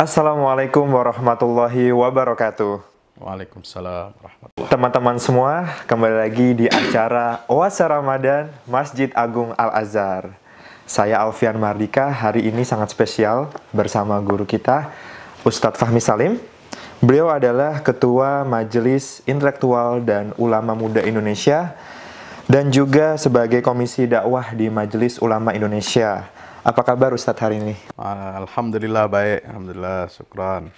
Assalamualaikum warahmatullahi wabarakatuh. Waalaikumsalam warahmatullahi. Teman-teman semua, kembali lagi di acara Oase Ramadan Masjid Agung Al-Azhar. Saya Alfian Mardika, hari ini sangat spesial bersama guru kita, Ustadz Fahmi Salim. Beliau adalah Ketua Majelis Intelektual dan Ulama Muda Indonesia dan juga sebagai Komisi Dakwah di Majelis Ulama Indonesia. Apa kabar Ustadz hari ini? Alhamdulillah baik, alhamdulillah, syukran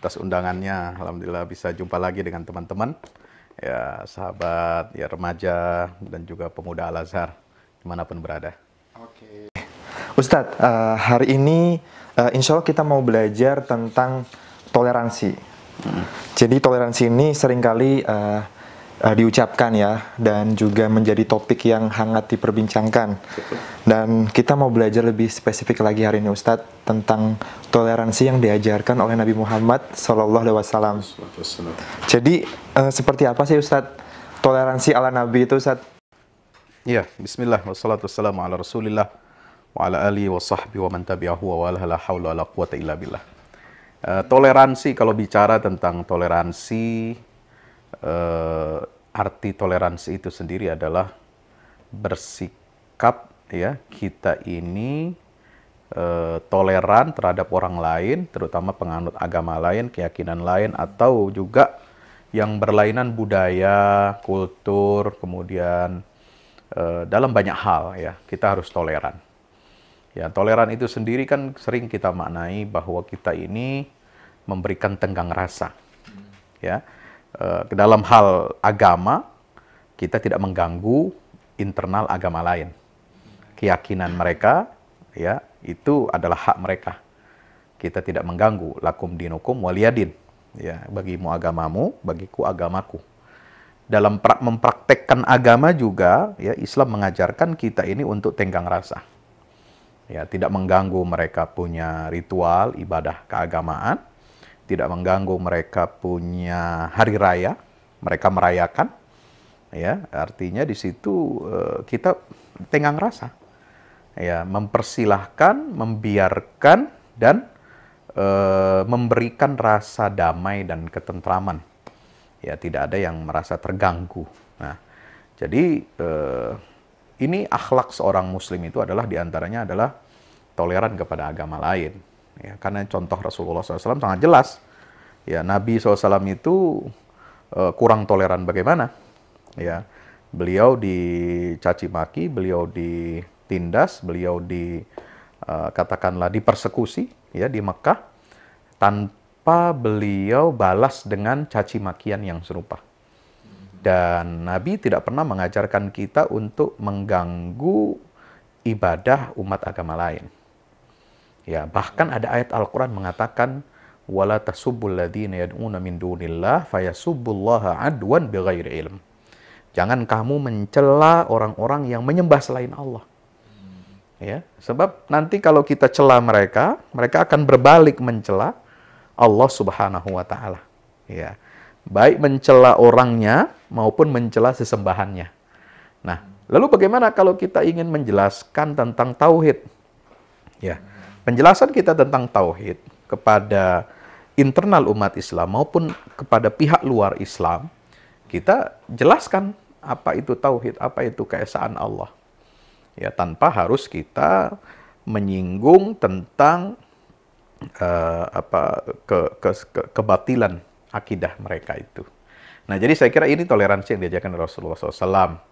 atas undangannya. Alhamdulillah bisa jumpa lagi dengan teman-teman, ya sahabat, ya remaja dan juga pemuda Al-Azhar dimanapun berada. Oke. Ustadz, hari ini insya Allah kita mau belajar tentang toleransi. Jadi toleransi ini seringkali diucapkan ya, dan juga menjadi topik yang hangat diperbincangkan. Dan kita mau belajar lebih spesifik lagi hari ini Ustadz tentang toleransi yang diajarkan oleh Nabi Muhammad SAW. Jadi seperti apa sih Ustadz toleransi ala Nabi itu Ustadz? Iya, bismillah, wassalatu wassalamu ala rasulillah wa ala alihi wa sahbihi wa man tabi'ahu wa la hawla wa la quwata illa billah. Toleransi, kalau bicara tentang toleransi, arti toleransi itu sendiri adalah bersikap ya kita ini toleran terhadap orang lain, terutama penganut agama lain, keyakinan lain, atau juga yang berlainan budaya, kultur, kemudian dalam banyak hal ya kita harus toleran. Ya, toleran itu sendiri kan sering kita maknai bahwa kita ini memberikan tenggang rasa. Ya. Dalam hal agama, kita tidak mengganggu internal agama lain. Keyakinan mereka, ya, itu adalah hak mereka. Kita tidak mengganggu. Lakum dinukum waliyadin. Ya, bagimu agamamu, bagiku agamaku. Dalam mempraktekkan agama juga, ya, Islam mengajarkan kita ini untuk tenggang rasa. Ya, tidak mengganggu mereka punya ritual ibadah keagamaan. Tidak mengganggu mereka punya hari raya, mereka merayakan, ya artinya di situ kita tenggang rasa, ya mempersilahkan, membiarkan dan memberikan rasa damai dan ketentraman, ya tidak ada yang merasa terganggu. Nah, jadi ini akhlak seorang Muslim itu adalah diantaranya adalah toleran kepada agama lain. Ya, karena contoh Rasulullah SAW sangat jelas. Ya, Nabi SAW itu kurang toleran bagaimana? Ya, beliau dicaci maki, beliau ditindas, beliau katakanlah dipersekusi ya di Mekah tanpa beliau balas dengan caci makian yang serupa. Dan Nabi tidak pernah mengajarkan kita untuk mengganggu ibadah umat agama lain. Ya, bahkan ada ayat Al-Quran mengatakan wala tasubbul ladzina yad'una min dunillah fayasubbullaha adwan bighairi ilm. Jangan kamu mencela orang-orang yang menyembah selain Allah. Ya, sebab nanti kalau kita cela mereka, mereka akan berbalik mencela Allah Subhanahu wa taala. Ya. Baik mencela orangnya maupun mencela sesembahannya. Nah, lalu bagaimana kalau kita ingin menjelaskan tentang tauhid? Ya. Penjelasan kita tentang tauhid kepada internal umat Islam maupun kepada pihak luar Islam, kita jelaskan apa itu tauhid, apa itu keesaan Allah. Ya, tanpa harus kita menyinggung tentang kebatilan akidah mereka itu. Nah, jadi saya kira ini toleransi yang diajarkan Rasulullah SAW.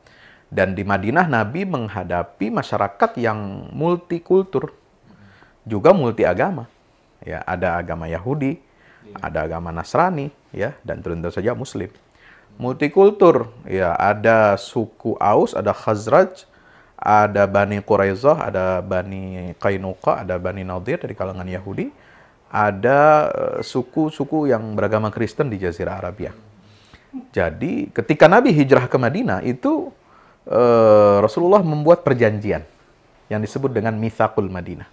Dan di Madinah Nabi menghadapi masyarakat yang multikultur, juga multi agama, ya ada agama Yahudi, ada agama Nasrani, ya dan tentu saja Muslim. Multikultur, ya ada suku Aus, ada Khazraj, ada Bani Quraisyah, ada Bani Qainuqa, ada Bani Nadir dari kalangan Yahudi, ada suku-suku yang beragama Kristen di Jazirah Arabia. Jadi ketika Nabi hijrah ke Madinah itu Rasulullah membuat perjanjian yang disebut dengan Mitsaqul Madinah.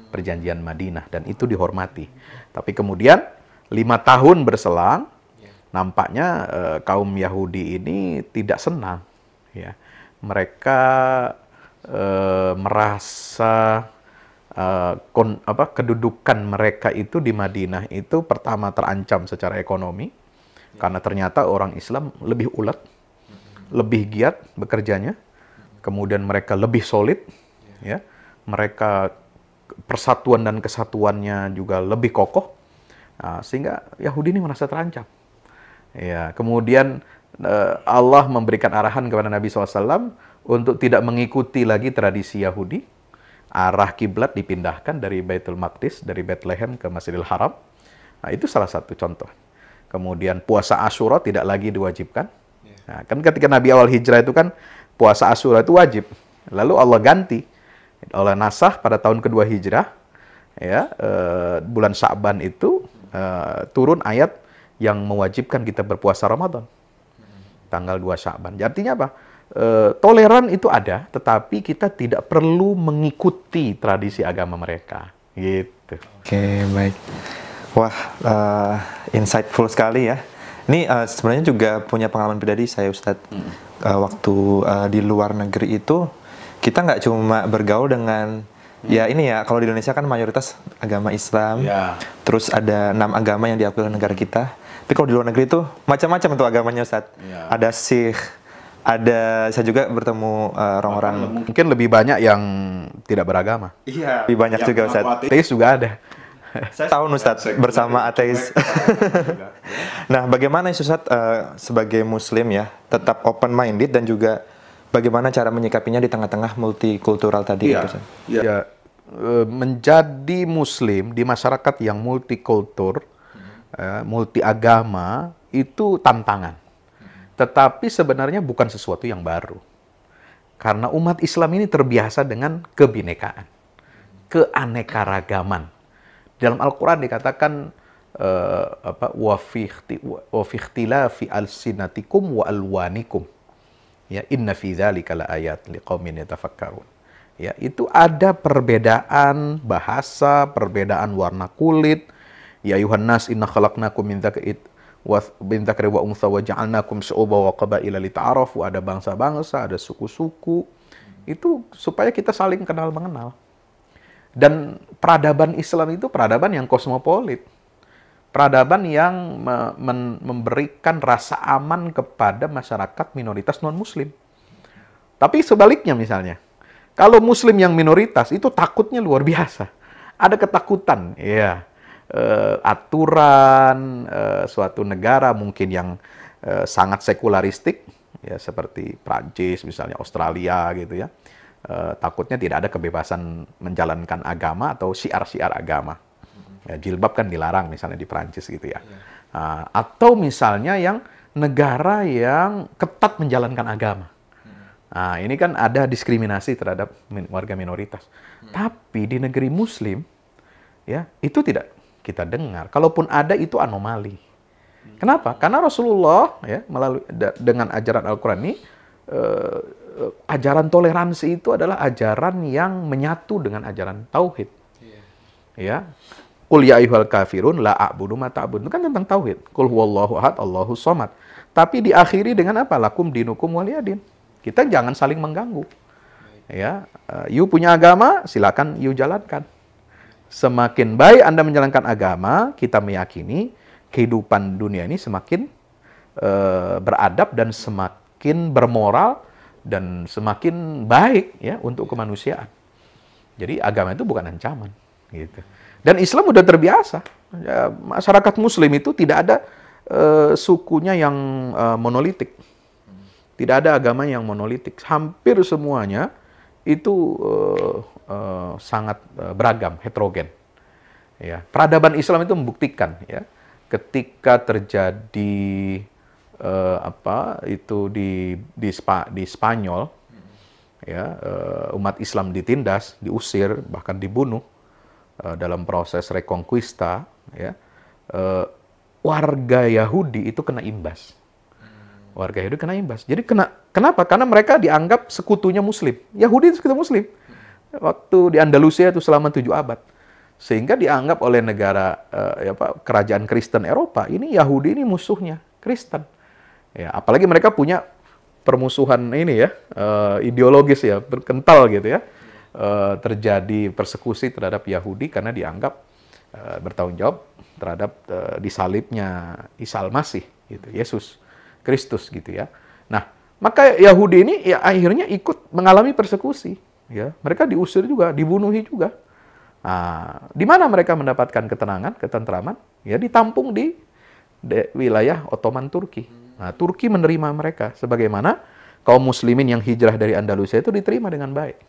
Perjanjian Madinah, dan itu dihormati. Tapi kemudian 5 tahun berselang, nampaknya kaum Yahudi ini tidak senang. Ya. Mereka merasa kedudukan mereka itu di Madinah itu pertama terancam secara ekonomi, karena ternyata orang Islam lebih ulet, lebih giat bekerjanya, kemudian mereka lebih solid, ya, mereka persatuan dan kesatuannya juga lebih kokoh, sehingga Yahudi ini merasa terancam. Ya, kemudian Allah memberikan arahan kepada Nabi SAW untuk tidak mengikuti lagi tradisi Yahudi. Arah kiblat dipindahkan dari Baitul Maqdis, dari Bethlehem ke Masjidil Haram. Nah, itu salah satu contoh. Kemudian puasa Asyura tidak lagi diwajibkan. Nah, kan ketika Nabi awal hijrah itu kan puasa Asyura itu wajib. Lalu Allah ganti oleh nasakh pada tahun kedua hijrah, ya, bulan Sya'ban itu turun ayat yang mewajibkan kita berpuasa Ramadan. Tanggal 2 Sya'ban. Jadi artinya apa? Toleran itu ada, tetapi kita tidak perlu mengikuti tradisi agama mereka. Gitu. Oke, baik. Wah, insightful sekali ya. Ini sebenarnya juga punya pengalaman pribadi saya, Ustadz. Waktu di luar negeri itu, kita nggak cuma bergaul dengan, ya ini ya, kalau di Indonesia kan mayoritas agama Islam, terus ada 6 agama yang diakui oleh negara kita. Tapi kalau di luar negeri itu, macam-macam tuh agamanya, Ustadz. Ada Sikh, saya juga bertemu orang-orang. Mungkin lebih banyak yang tidak beragama. Iya, lebih banyak juga, Ustadz. Ateis juga ada. Saya tahu, Ustadz, bersama ateis. Nah, bagaimana Ustadz sebagai Muslim ya, tetap open-minded dan juga bagaimana cara menyikapinya di tengah-tengah multikultural tadi? Ya, menjadi Muslim di masyarakat yang multikultur, multi agama, itu tantangan. Tetapi sebenarnya bukan sesuatu yang baru. Karena umat Islam ini terbiasa dengan kebinekaan, keanekaragaman. Dalam Al-Quran dikatakan, wa fi ikhtilafi alsinatikum wa alwanikum. Ya, inna fi dzalika laayat liqaumin yatafakkarun. Ya, itu ada perbedaan bahasa, perbedaan warna kulit. Ya ayuhan nas inna khalaqnakum min dzakari wa untha wa ja'alnakum syu'uban wa qabaila lita'arafu. Ada bangsa-bangsa, ada suku-suku. Itu supaya kita saling kenal mengenal. Dan peradaban Islam itu peradaban yang kosmopolit. Peradaban yang memberikan rasa aman kepada masyarakat minoritas non-muslim. Tapi sebaliknya misalnya, kalau muslim yang minoritas itu takutnya luar biasa. Ada ketakutan, ya. Aturan suatu negara mungkin yang sangat sekularistik, ya, seperti Prancis misalnya, Australia gitu ya, takutnya tidak ada kebebasan menjalankan agama atau syiar-syiar agama. Ya, jilbab kan dilarang misalnya di Prancis gitu ya. Atau misalnya yang negara yang ketat menjalankan agama. Nah, ini kan ada diskriminasi terhadap warga minoritas. Tapi di negeri Muslim, ya, itu tidak kita dengar. Kalaupun ada, itu anomali. Kenapa? Karena Rasulullah, ya, melalui dengan ajaran Al-Quran ini, ajaran toleransi itu adalah ajaran yang menyatu dengan ajaran tauhid. Ya, Qul ya ayyuhal kafirun la a'budu ma ta'budun. Itu kan tentang tauhid. Qul huwallahu ahad, Allahus somad. Tapi diakhiri dengan apa? Lakum dinukum waliyadin. Kita jangan saling mengganggu. Ya, you punya agama, silakan you jalankan. Semakin baik Anda menjalankan agama, kita meyakini kehidupan dunia ini semakin beradab dan semakin bermoral dan semakin baik, ya, untuk kemanusiaan. Jadi agama itu bukan ancaman, gitu. Dan Islam udah terbiasa. Ya, masyarakat Muslim itu tidak ada sukunya yang monolitik. Tidak ada agama yang monolitik. Hampir semuanya itu sangat beragam, heterogen. Ya, peradaban Islam itu membuktikan, ya, ketika terjadi di Spanyol, ya, umat Islam ditindas, diusir, bahkan dibunuh dalam proses reconquista, ya, warga Yahudi itu kena imbas. Warga Yahudi kena imbas. Jadi kenapa? Karena mereka dianggap sekutunya Muslim. Yahudi itu sekutu Muslim. Waktu di Andalusia itu selama 7 abad. Sehingga dianggap oleh negara kerajaan Kristen Eropa, ini Yahudi ini musuhnya Kristen. Ya, apalagi mereka punya permusuhan ini ya, ideologis ya, berkental gitu ya. terjadi persekusi terhadap Yahudi karena dianggap bertanggung jawab terhadap disalibnya Isa Al-Masih, gitu, Yesus Kristus, gitu ya. Nah, maka Yahudi ini ya akhirnya ikut mengalami persekusi, ya. Mereka diusir juga, dibunuhi juga. Nah, di mana mereka mendapatkan ketenangan, ketentraman? Ya ditampung di wilayah Ottoman Turki. Nah, Turki menerima mereka sebagaimana kaum muslimin yang hijrah dari Andalusia itu diterima dengan baik.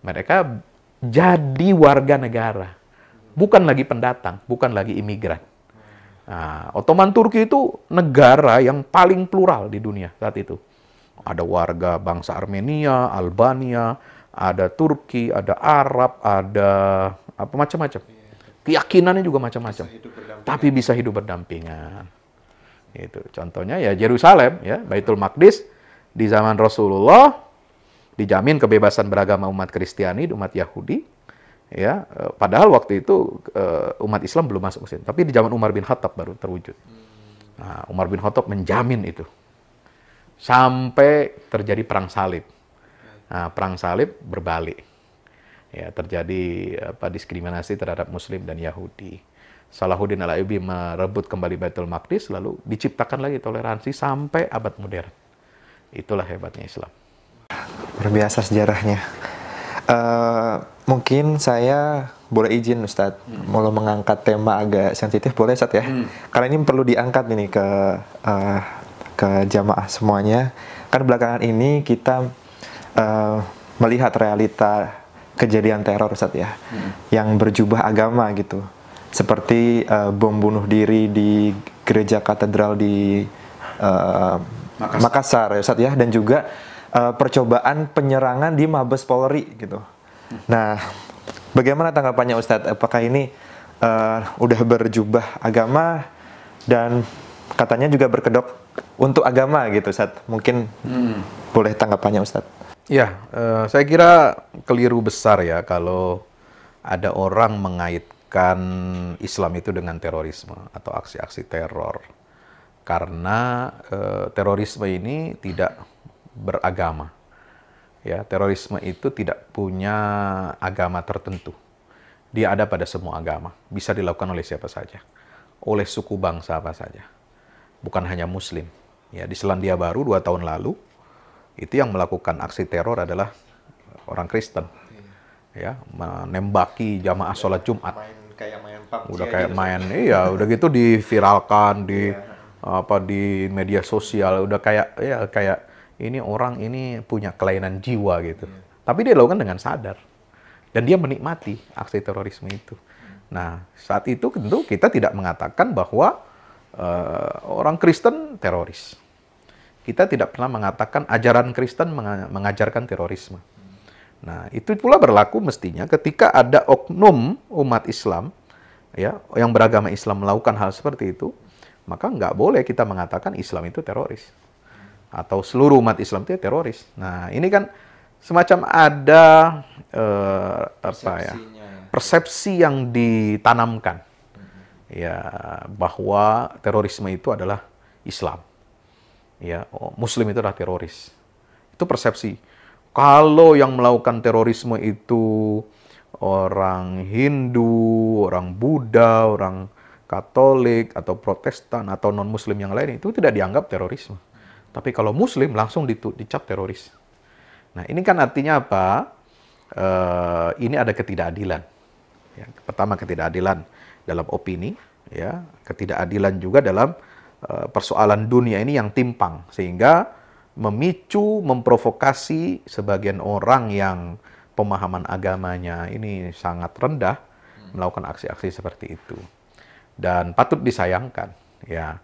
Mereka jadi warga negara, bukan lagi pendatang, bukan lagi imigran. Nah, Ottoman Turki itu negara yang paling plural di dunia saat itu. Ada warga bangsa Armenia, Albania, ada Turki, ada Arab, ada apa macam-macam. Keyakinannya juga macam-macam. Tapi bisa hidup berdampingan. Itu contohnya ya Yerusalem, ya Baitul Maqdis di zaman Rasulullah dijamin kebebasan beragama umat Kristiani, umat Yahudi. Ya, padahal waktu itu umat Islam belum masuk ke situ. Tapi di zaman Umar bin Khattab baru terwujud. Nah, Umar bin Khattab menjamin itu. Sampai terjadi perang salib. Nah, perang salib berbalik. Ya, terjadi diskriminasi terhadap Muslim dan Yahudi. Salahuddin Al-Ayyubi merebut kembali Baitul Maqdis, lalu diciptakan lagi toleransi sampai abad modern. Itulah hebatnya Islam. Luar biasa sejarahnya. Mungkin saya boleh izin Ustadz, mau mengangkat tema agak sensitif, boleh Ustadz ya? Karena ini perlu diangkat ini ke jamaah semuanya. Kan belakangan ini kita melihat realita kejadian teror Ustadz ya, yang berjubah agama gitu. Seperti bom bunuh diri di gereja katedral di Makassar ya Ustadz ya, dan juga percobaan penyerangan di Mabes Polri gitu. Nah, bagaimana tanggapannya Ustadz? Apakah ini udah berjubah agama dan katanya juga berkedok untuk agama gitu Ustadz? Mungkin boleh tanggapannya Ustadz? Ya, saya kira keliru besar ya kalau ada orang mengaitkan Islam itu dengan terorisme atau aksi-aksi teror. Karena terorisme ini tidak beragama. Ya, terorisme itu tidak punya agama tertentu. Dia ada pada semua agama, bisa dilakukan oleh siapa saja, oleh suku bangsa apa saja, bukan hanya Muslim. Ya, di Selandia Baru 2 tahun lalu itu yang melakukan aksi teror adalah orang Kristen, ya, menembaki jamaah sholat Jumat. Udah kayak main, iya, udah gitu diviralkan di di media sosial, udah kayak ini orang ini punya kelainan jiwa gitu. Tapi dia lakukan dengan sadar dan dia menikmati aksi terorisme itu. Nah, saat itu tentu kita tidak mengatakan bahwa orang Kristen teroris. Kita tidak pernah mengatakan ajaran Kristen mengajarkan terorisme. Nah, itu pula berlaku mestinya ketika ada oknum umat Islam ya yang beragama Islam melakukan hal seperti itu, maka nggak boleh kita mengatakan Islam itu teroris atau seluruh umat Islam itu teroris. Nah, ini kan semacam ada persepsi yang ditanamkan ya bahwa terorisme itu adalah Islam. Ya, Muslim itu adalah teroris. Itu persepsi. Kalau yang melakukan terorisme itu orang Hindu, orang Buddha, orang Katolik, atau Protestan, atau non-Muslim yang lain, itu tidak dianggap terorisme. Tapi kalau Muslim langsung dicap teroris. Nah, ini kan artinya apa? Ini ada ketidakadilan. Ya, pertama, ketidakadilan dalam opini, ya, ketidakadilan juga dalam persoalan dunia ini yang timpang, sehingga memicu, memprovokasi sebagian orang yang pemahaman agamanya ini sangat rendah melakukan aksi-aksi seperti itu. Dan patut disayangkan, ya,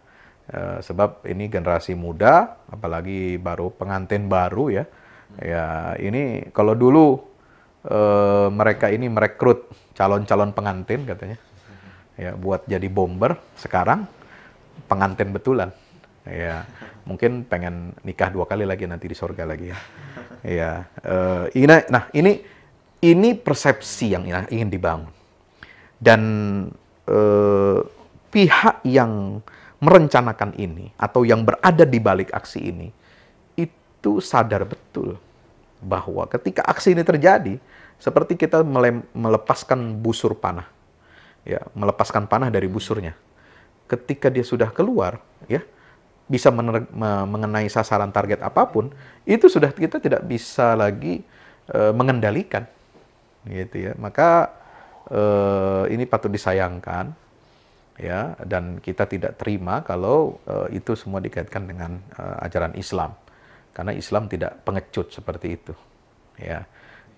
sebab ini generasi muda, apalagi baru pengantin baru ya, ya ini kalau dulu mereka ini merekrut calon-calon pengantin katanya, ya buat jadi bomber, sekarang pengantin betulan, ya mungkin pengen nikah 2 kali lagi nanti di surga lagi ya, ya. Ini persepsi yang ingin dibangun dan pihak yang merencanakan ini atau yang berada di balik aksi ini itu sadar betul bahwa ketika aksi ini terjadi, seperti kita melepaskan busur panah, ya, melepaskan panah dari busurnya. Ketika dia sudah keluar, ya, bisa mengenai sasaran target apapun, itu sudah kita tidak bisa lagi mengendalikan, gitu ya. Maka ini patut disayangkan, ya, dan kita tidak terima kalau itu semua dikaitkan dengan ajaran Islam. Karena Islam tidak pengecut seperti itu. Ya,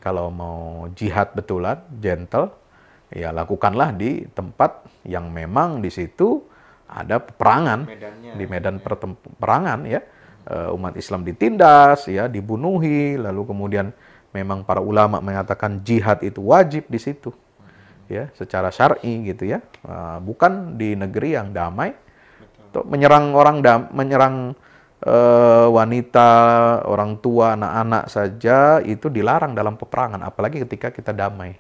kalau mau jihad betulan, gentle, ya lakukanlah di tempat yang memang di situ ada peperangan, di medan peperangan, ya. Umat Islam ditindas, ya, dibunuhi, lalu kemudian memang para ulama mengatakan jihad itu wajib di situ, ya, secara syar'i gitu ya, bukan di negeri yang damai. Untuk menyerang menyerang wanita, orang tua, anak-anak saja itu dilarang dalam peperangan, apalagi ketika kita damai.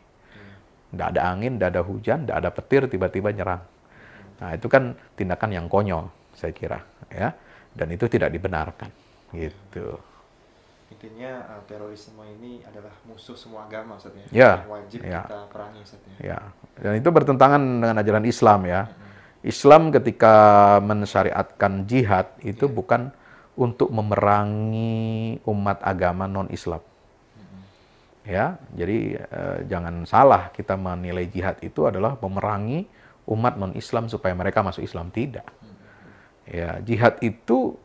Nggak ada angin, nggak ada hujan, nggak ada petir, tiba-tiba nyerang. Nah, itu kan tindakan yang konyol, saya kira, ya, dan itu tidak dibenarkan, gitu. Intinya terorisme ini adalah musuh semua agama, Ustaz, ya. Ya, Yang wajib ya, kita perangi, Ustaz, ya. ya. Dan itu bertentangan dengan ajaran Islam, ya. Islam ketika mensyariatkan jihad itu bukan untuk memerangi umat agama non-Islam. Ya, jadi jangan salah kita menilai jihad itu adalah memerangi umat non-Islam supaya mereka masuk Islam, tidak. Ya, jihad itu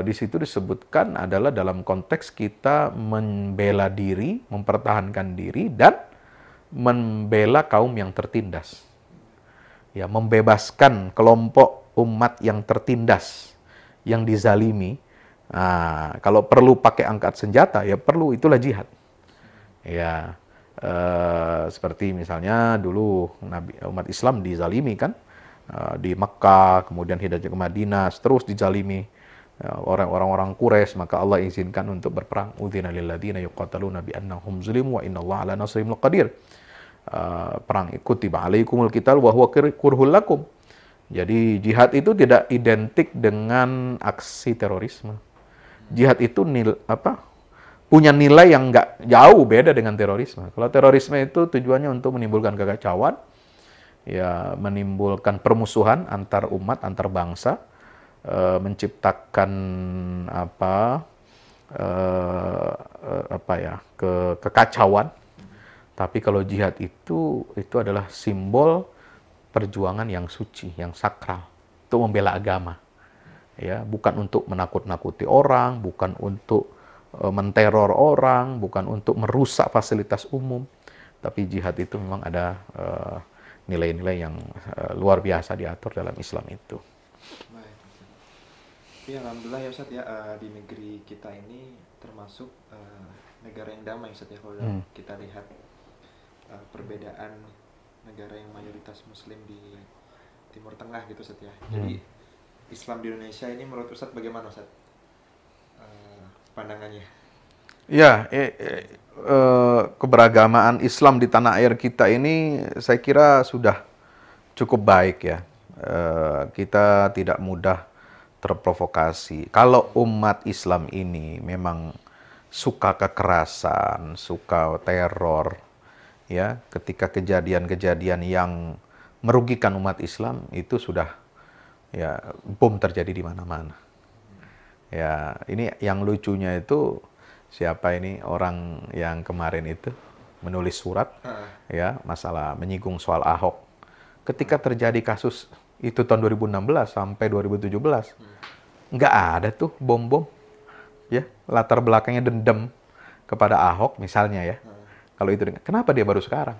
di situ disebutkan adalah dalam konteks kita membela diri, mempertahankan diri dan membela kaum yang tertindas. Ya, membebaskan kelompok umat yang tertindas, yang dizalimi. Nah, kalau perlu pakai angkat senjata, ya perlu, itulah jihad. Ya, seperti misalnya dulu umat Islam dizalimi kan, di Mekah, kemudian hijrah ke Madinah, terus dizalimi orang-orang Quraisy, maka Allah izinkan untuk berperang. Udzina lil ladzina yuqataluna bi annahum zulimu wa innallaha ala nasrihim laqadir. Perang kutiba alaikumul qital wa huwa kurhul lakum. Jadi jihad itu tidak identik dengan aksi terorisme. Jihad itu punya nilai yang nggak jauh beda dengan terorisme. Kalau terorisme itu tujuannya untuk menimbulkan kekacauan, ya, menimbulkan permusuhan antar umat, antar bangsa, menciptakan kekacauan. Tapi kalau jihad itu adalah simbol perjuangan yang suci, yang sakral, untuk membela agama, ya, bukan untuk menakut-nakuti orang, bukan untuk menteror orang, bukan untuk merusak fasilitas umum, tapi jihad itu memang ada nilai-nilai yang luar biasa diatur dalam Islam itu. Baik. Tapi alhamdulillah ya Ustaz, ya, di negeri kita ini termasuk negara yang damai, Ustaz, ya, kalau kita lihat perbedaan negara yang mayoritas Muslim di Timur Tengah gitu, Ustaz, ya. Jadi Islam di Indonesia ini menurut Ustaz bagaimana, Ustaz, pandangannya? Ya, keberagamaan Islam di tanah air kita ini saya kira sudah cukup baik, ya. Kita tidak mudah terprovokasi. Kalau umat Islam ini memang suka kekerasan, suka teror, ya, ketika kejadian-kejadian yang merugikan umat Islam itu sudah, ya, bom terjadi di mana-mana. Ya, ini yang lucunya itu siapa ini orang yang kemarin itu menulis surat, ya, masalah menyinggung soal Ahok. Ketika terjadi kasus itu tahun 2016 sampai 2017, nggak ada tuh bom-bom, ya, latar belakangnya dendam kepada Ahok misalnya, ya. Kalau itu, kenapa dia baru sekarang?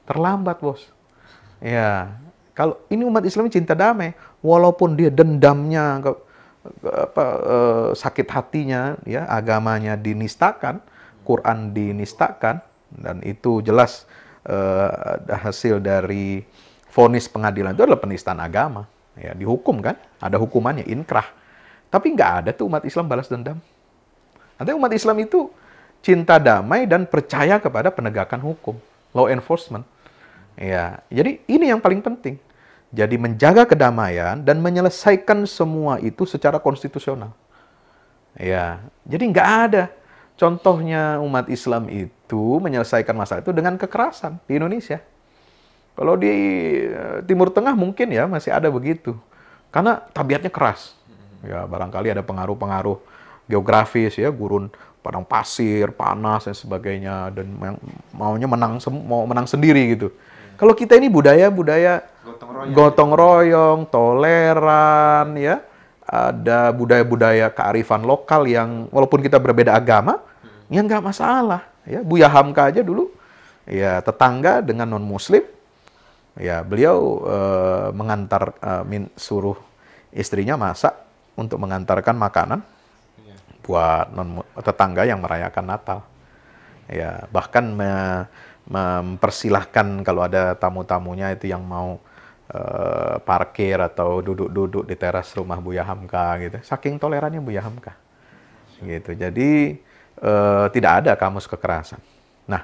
Terlambat, bos. Ya, kalau ini umat Islam cinta damai, walaupun dia dendamnya, sakit hatinya, ya, agamanya dinistakan, Quran dinistakan, dan itu jelas hasil dari vonis pengadilan itu adalah penistaan agama, ya, dihukum kan, ada hukumannya, inkrah. Tapi nggak ada tuh umat Islam balas dendam. Nanti umat Islam itu cinta damai dan percaya kepada penegakan hukum, law enforcement. Ya, jadi ini yang paling penting. Jadi menjaga kedamaian dan menyelesaikan semua itu secara konstitusional. Ya, jadi nggak ada contohnya umat Islam itu menyelesaikan masalah itu dengan kekerasan di Indonesia. Kalau di Timur Tengah mungkin ya masih ada begitu. Karena tabiatnya keras. Ya barangkali ada pengaruh-pengaruh geografis ya, gurun padang pasir, panas dan sebagainya, dan maunya mau menang sendiri gitu. Kalau kita ini budaya gotong royong, toleran ya. Ada budaya-budaya kearifan lokal yang walaupun kita berbeda agama, ya nggak masalah. Ya, Buya Hamka aja dulu, ya tetangga dengan non-Muslim, ya beliau mengantar suruh istrinya masak untuk mengantarkan makanan buat tetangga yang merayakan Natal. Ya bahkan mempersilahkan kalau ada tamu-tamunya itu yang mau parkir atau duduk-duduk di teras rumah Buya Hamka gitu. Saking tolerannya Buya Hamka. Gitu. Jadi tidak ada kamus kekerasan. Nah,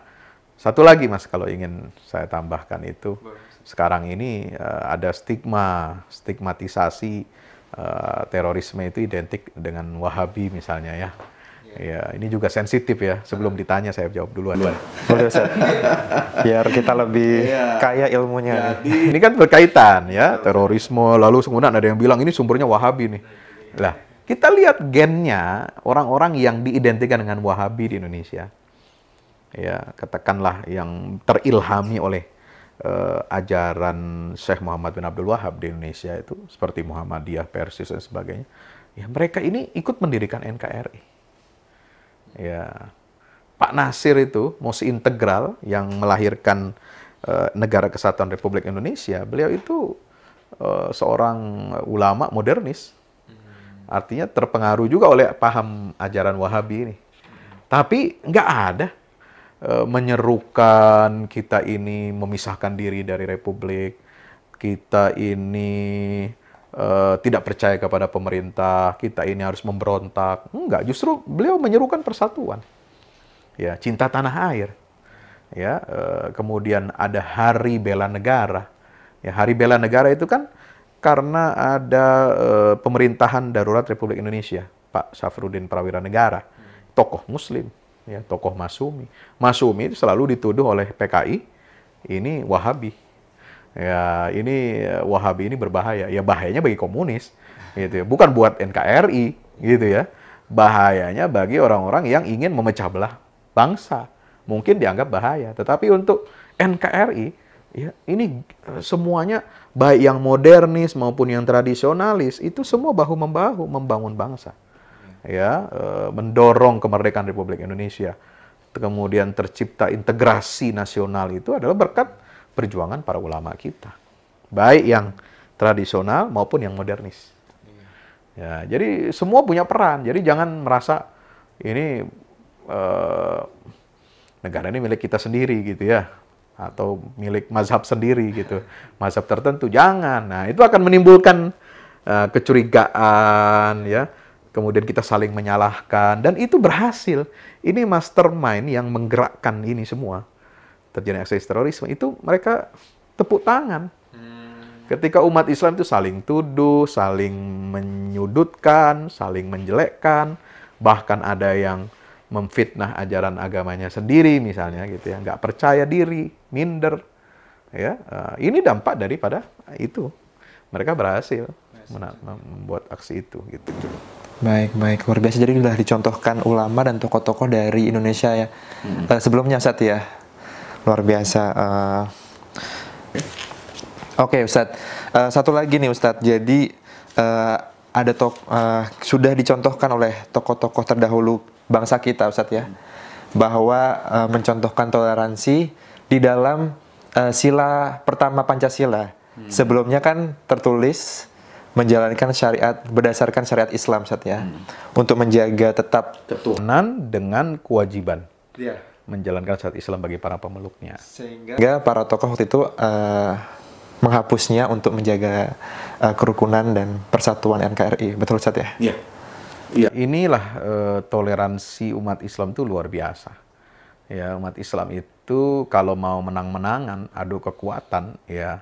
satu lagi Mas kalau ingin saya tambahkan itu sekarang ini ada stigmatisasi terorisme itu identik dengan Wahabi misalnya ya. Ya, ini juga sensitif ya. Sebelum ditanya saya jawab duluan. Boleh Ustaz. Biar kita lebih kaya ilmunya. Jadi, ini kan berkaitan ya, terorisme, lalu kemudian ada yang bilang ini sumbernya Wahabi nih. Lah, kita lihat gennya orang-orang yang diidentikan dengan Wahabi di Indonesia. Ya, katakanlah yang terilhami oleh ajaran Syekh Muhammad bin Abdul Wahab di Indonesia itu seperti Muhammadiyah, Persis dan sebagainya. Ya, mereka ini ikut mendirikan NKRI. Ya, Pak Nasir itu musuh integral yang melahirkan Negara Kesatuan Republik Indonesia. Beliau itu seorang ulama modernis, artinya terpengaruh juga oleh paham ajaran Wahabi ini. Tapi nggak ada menyerukan kita ini memisahkan diri dari Republik, kita ini tidak percaya kepada pemerintah, kita ini harus memberontak. Enggak, justru beliau menyerukan persatuan. Ya, cinta tanah air. Ya, kemudian ada Hari Bela Negara. Ya, Hari Bela Negara itu kan karena ada pemerintahan darurat Republik Indonesia, Pak Syafruddin Prawira Negara, tokoh Muslim, ya, tokoh Masumi. Masumi itu selalu dituduh oleh PKI ini Wahabi. Ya, ini Wahabi ini berbahaya. Ya, bahayanya bagi komunis, gitu ya. Bukan buat NKRI, gitu ya. Bahayanya bagi orang-orang yang ingin memecah belah bangsa. Mungkin dianggap bahaya. Tetapi untuk NKRI, ya, ini semuanya baik yang modernis maupun yang tradisionalis itu semua bahu-membahu membangun bangsa. Ya, mendorong kemerdekaan Republik Indonesia. Kemudian tercipta integrasi nasional itu adalah berkat perjuangan para ulama kita, baik yang tradisional maupun yang modernis. Ya, jadi semua punya peran. Jadi jangan merasa ini negara ini milik kita sendiri gitu ya, atau milik mazhab sendiri gitu, mazhab tertentu. Jangan. Nah, itu akan menimbulkan kecurigaan ya. Kemudian kita saling menyalahkan dan itu berhasil. Ini mastermind yang menggerakkan ini semua. Terjadi aksi terorisme itu mereka tepuk tangan. Ketika umat Islam itu saling tuduh, saling menyudutkan, saling menjelekkan, bahkan ada yang memfitnah ajaran agamanya sendiri misalnya gitu ya, nggak percaya diri, minder, ya ini dampak daripada itu. Mereka berhasil membuat aksi itu gitu. Baik, luar biasa. Jadi sudah dicontohkan ulama dan tokoh-tokoh dari Indonesia ya. Sebelumnya Ustaz ya. Luar biasa. Oke, Ustadz. Satu lagi nih Ustadz. Jadi ada sudah dicontohkan oleh tokoh-tokoh terdahulu bangsa kita Ustadz ya, bahwa mencontohkan toleransi di dalam sila pertama Pancasila. Sebelumnya kan tertulis menjalankan syariat berdasarkan syariat Islam Ustadz ya, untuk menjaga tetap ketuhanan dengan kewajiban. Menjalankan syariat Islam bagi para pemeluknya. Sehingga para tokoh waktu itu menghapusnya untuk menjaga kerukunan dan persatuan NKRI. Betul Ustaz ya? Iya. Ya, inilah toleransi umat Islam itu luar biasa. Ya, umat Islam itu kalau mau menang-menangan, adu kekuatan, ya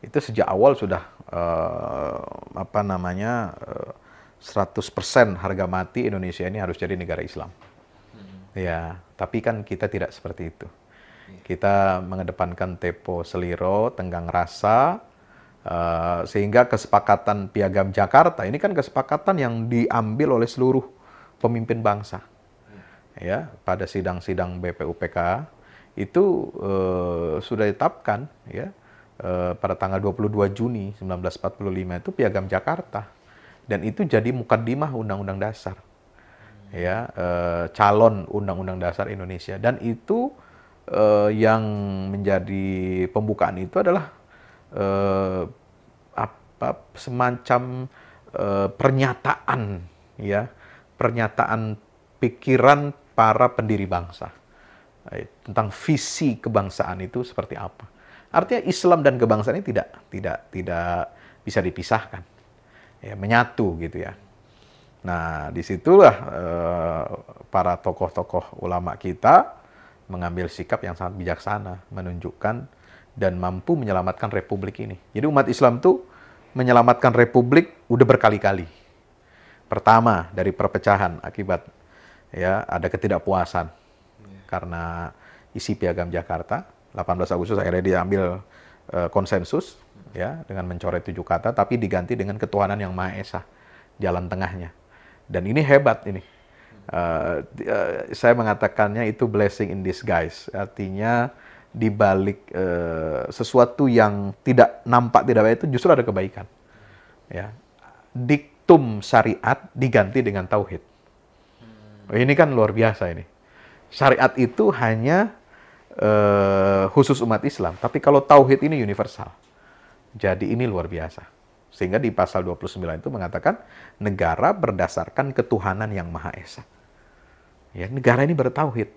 itu sejak awal sudah 100% harga mati Indonesia ini harus jadi negara Islam. Ya, tapi kan kita tidak seperti itu. Kita mengedepankan tempo seliro, tenggang rasa, sehingga kesepakatan Piagam Jakarta ini kan kesepakatan yang diambil oleh seluruh pemimpin bangsa. Ya, pada sidang-sidang BPUPK itu sudah ditetapkan ya pada tanggal 22 Juni 1945 itu Piagam Jakarta, dan itu jadi mukaddimah Undang-Undang Dasar ya, calon Undang-Undang Dasar Indonesia, dan itu yang menjadi pembukaan itu adalah semacam pernyataan ya, pernyataan pikiran para pendiri bangsa tentang visi kebangsaan itu seperti apa. Artinya Islam dan kebangsaan ini tidak bisa dipisahkan, ya, menyatu gitu ya. Nah, disitulah para tokoh-tokoh ulama kita mengambil sikap yang sangat bijaksana, menunjukkan dan mampu menyelamatkan Republik ini. Jadi umat Islam tuh menyelamatkan Republik udah berkali-kali. Pertama dari perpecahan akibat ya ada ketidakpuasan karena isi Piagam Jakarta. 18 Agustus akhirnya diambil konsensus ya dengan mencoret 7 kata, tapi diganti dengan ketuhanan yang Maha Esa jalan tengahnya. Dan ini hebat ini. Saya mengatakannya itu blessing in disguise. Artinya di balik sesuatu yang tidak nampak tidak baik itu justru ada kebaikan. Ya. Diktum syariat diganti dengan tauhid. Ini kan luar biasa ini. Syariat itu hanya khusus umat Islam, tapi kalau tauhid ini universal. Jadi ini luar biasa. Sehingga di pasal 29 itu mengatakan negara berdasarkan ketuhanan yang Maha Esa. Ya, negara ini bertauhid.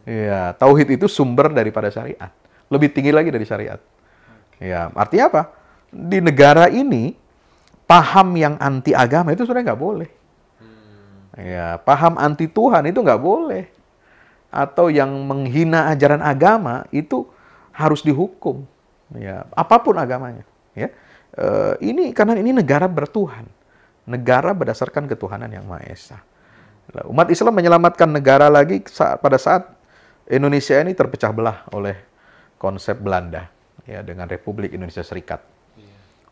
Ya, tauhid itu sumber daripada syariat. Lebih tinggi lagi dari syariat. Ya, artinya apa? Di negara ini paham yang anti agama itu sebenarnya nggak boleh. Ya, paham anti Tuhan itu nggak boleh. Atau yang menghina ajaran agama itu harus dihukum. Ya, apapun agamanya. Ya, ini karena ini negara bertuhan, negara berdasarkan ketuhanan yang Maha Esa. Umat Islam menyelamatkan negara lagi pada saat Indonesia ini terpecah belah oleh konsep Belanda, ya, dengan Republik Indonesia Serikat.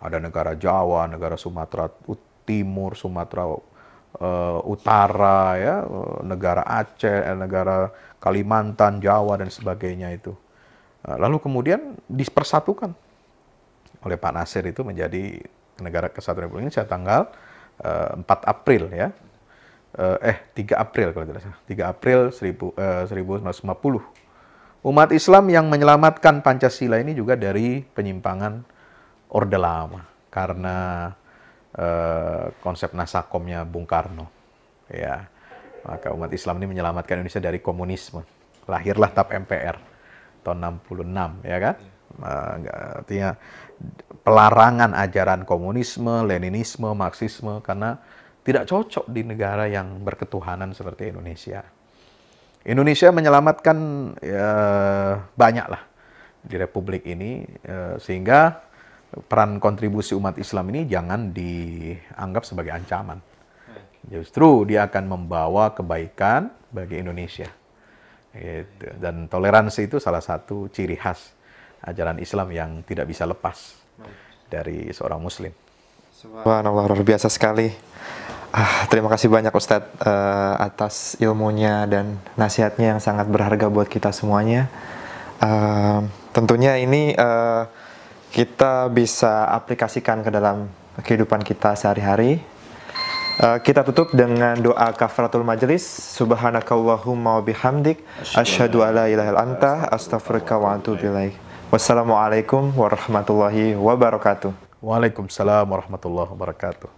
Ada negara Jawa, negara Sumatera Timur, Sumatera Utara, ya, negara Aceh, negara Kalimantan, Jawa dan sebagainya itu. Lalu kemudian dipersatukan oleh Pak Nasir itu menjadi negara kesatuan Republik Indonesia tanggal 4 April ya. 3 April kalau tidak salah. 3 April 1950. Umat Islam yang menyelamatkan Pancasila ini juga dari penyimpangan Orde Lama karena konsep nasakomnya Bung Karno. Ya. Maka umat Islam ini menyelamatkan Indonesia dari komunisme. Lahirlah TAP MPR tahun 66, ya kan? Artinya pelarangan ajaran komunisme, Leninisme, Marxisme karena tidak cocok di negara yang berketuhanan seperti Indonesia. Indonesia menyelamatkan banyak lah di Republik ini, sehingga peran kontribusi umat Islam ini jangan dianggap sebagai ancaman. Justru dia akan membawa kebaikan bagi Indonesia. Gitu. Dan toleransi itu salah satu ciri khas ajaran Islam yang tidak bisa lepas dari seorang Muslim. Subhanallah, luar biasa sekali. Terima kasih banyak Ustadz atas ilmunya dan nasihatnya yang sangat berharga buat kita semuanya. Tentunya ini kita bisa aplikasikan ke dalam kehidupan kita sehari-hari. Kita tutup dengan doa kafaratul majelis. Subhanakallahumma wa bihamdik asyhadu alla ilaha illa anta astaghfiruka wa atubu ilaik. Wassalamualaikum warahmatullahi wabarakatuh. Waalaikumsalam warahmatullahi wabarakatuh.